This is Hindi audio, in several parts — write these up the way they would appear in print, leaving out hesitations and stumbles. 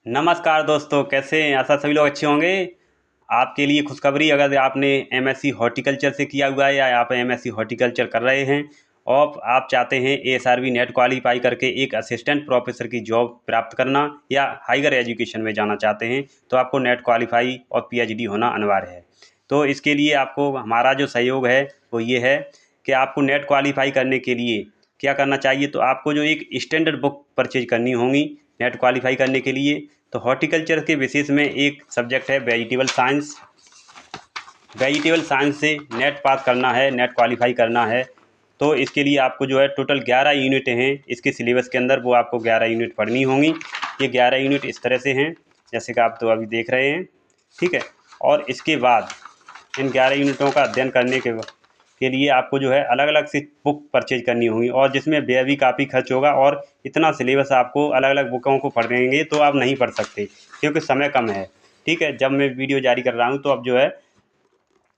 नमस्कार दोस्तों, कैसे हैं? आशा सभी लोग अच्छे होंगे। आपके लिए खुशखबरी, अगर आपने एमएससी हॉर्टिकल्चर से किया हुआ है या आप एमएससी हॉर्टिकल्चर कर रहे हैं और आप चाहते हैं एएसआरबी नेट क्वालिफाई करके एक असिस्टेंट प्रोफेसर की जॉब प्राप्त करना या हायर एजुकेशन में जाना चाहते हैं, तो आपको नेट क्वालिफाई और पीएचडी होना अनिवार्य है। तो इसके लिए आपको हमारा जो सहयोग है वो ये है कि आपको नेट क्वालिफाई करने के लिए क्या करना चाहिए। तो आपको जो एक स्टैंडर्ड बुक परचेज करनी होगी नेट क्वालिफाई करने के लिए। तो हॉर्टिकल्चर के बेसिस में एक सब्जेक्ट है वेजिटेबल साइंस। वेजिटेबल साइंस से नेट पास करना है, नेट क्वालिफाई करना है, तो इसके लिए आपको जो है टोटल 11 यूनिट हैं इसके सिलेबस के अंदर, वो आपको 11 यूनिट पढ़नी होंगी। ये 11 यूनिट इस तरह से हैं जैसे कि आप तो अभी देख रहे हैं, ठीक है। और इसके बाद इन 11 यूनिटों का अध्ययन करने के लिए आपको जो है अलग अलग से बुक परचेज करनी होगी, और जिसमें व्यय भी काफ़ी खर्च होगा। और इतना सिलेबस आपको अलग अलग बुकों को पढ़ेंगे तो आप नहीं पढ़ सकते, क्योंकि समय कम है, ठीक है। जब मैं वीडियो जारी कर रहा हूँ तो अब जो है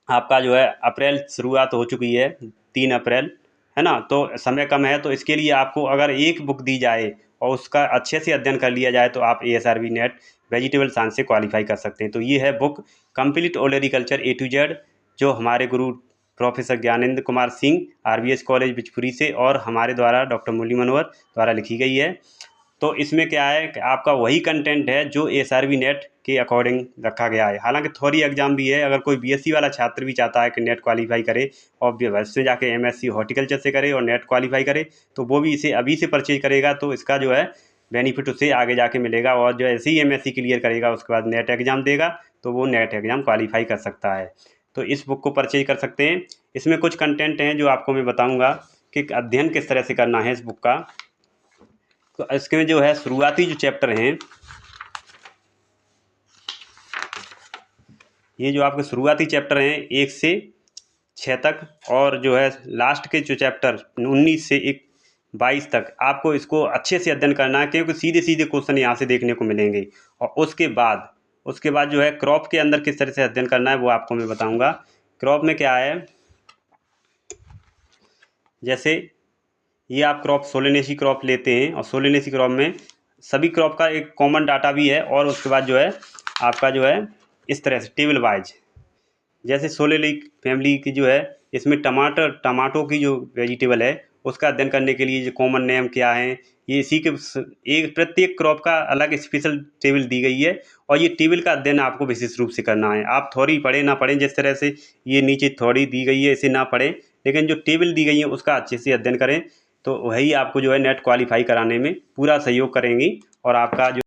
आपका जो है अप्रैल शुरुआत हो चुकी है, 3 अप्रैल, है ना। तो समय कम है, तो इसके लिए आपको अगर एक बुक दी जाए और उसका अच्छे से अध्ययन कर लिया जाए तो आप एएसआरबी नेट वेजिटेबल साइंस से क्वालिफाई कर सकते हैं। तो ये है book complete olericulture A to Z, जो हमारे गुरु professor Gyanendra Kumar Singh RBS college Bichpuri से और हमारे द्वारा डॉक्टर मुरली मनोहर द्वारा लिखी गई है। तो इसमें क्या है कि आपका वही कंटेंट है जो एएसआरबी नेट के अकॉर्डिंग रखा गया है। हालांकि थ्योरी एग्जाम भी है, अगर कोई बीएससी वाला छात्र भी चाहता है कि नेट क्वालिफाई करे और भविष्य में जाके एमएससी हॉर्टिकल्चर से करे और नेट क्वालिफाई करे, तो वो भी इसे अभी से परचेज करेगा, तो इसका जो है बेनिफिट उसे आगे जाके मिलेगा। और जो ऐसे ही एमएससी क्लियर करेगा उसके बाद नेट एग्ज़ाम देगा तो वो नेट एग्ज़ाम क्वालिफाई कर सकता है। तो इस बुक को परचेज कर सकते हैं। इसमें कुछ कंटेंट हैं जो आपको मैं बताऊँगा कि अध्ययन किस तरह से करना है इस बुक का। तो इसके जो है शुरुआती जो चैप्टर हैं, ये जो आपके शुरुआती चैप्टर हैं 1 से 6 तक, और जो है लास्ट के जो चैप्टर 19 से 22 तक, आपको इसको अच्छे से अध्ययन करना है, क्योंकि सीधे सीधे क्वेश्चन यहाँ से देखने को मिलेंगे। और उसके बाद जो है क्रॉप के अंदर किस तरह से अध्ययन करना है वो आपको मैं बताऊँगा। क्रॉप में क्या है, जैसे ये आप क्रॉप सोलेनेसी क्रॉप लेते हैं, और सोलेनेसी क्रॉप में सभी क्रॉप का एक कॉमन डाटा भी है। और उसके बाद जो है आपका जो है इस तरह से टेबल वाइज, जैसे सोलेनिक फैमिली की जो है, इसमें टमाटो की जो वेजिटेबल है उसका अध्ययन करने के लिए जो कॉमन नेम क्या है, ये इसी के एक प्रत्येक क्रॉप का अलग स्पेशल टेबल दी गई है। और ये टेबल का अध्ययन आपको विशेष रूप से करना है। आप थ्योरी पढ़ें ना पढ़ें, जिस तरह से ये नीचे थ्योरी दी गई है इसे ना पढ़ें, लेकिन जो टेबल दी गई है उसका अच्छे से अध्ययन करें, तो वही आपको जो है नेट क्वालिफाई कराने में पूरा सहयोग करेंगी। और आपका जो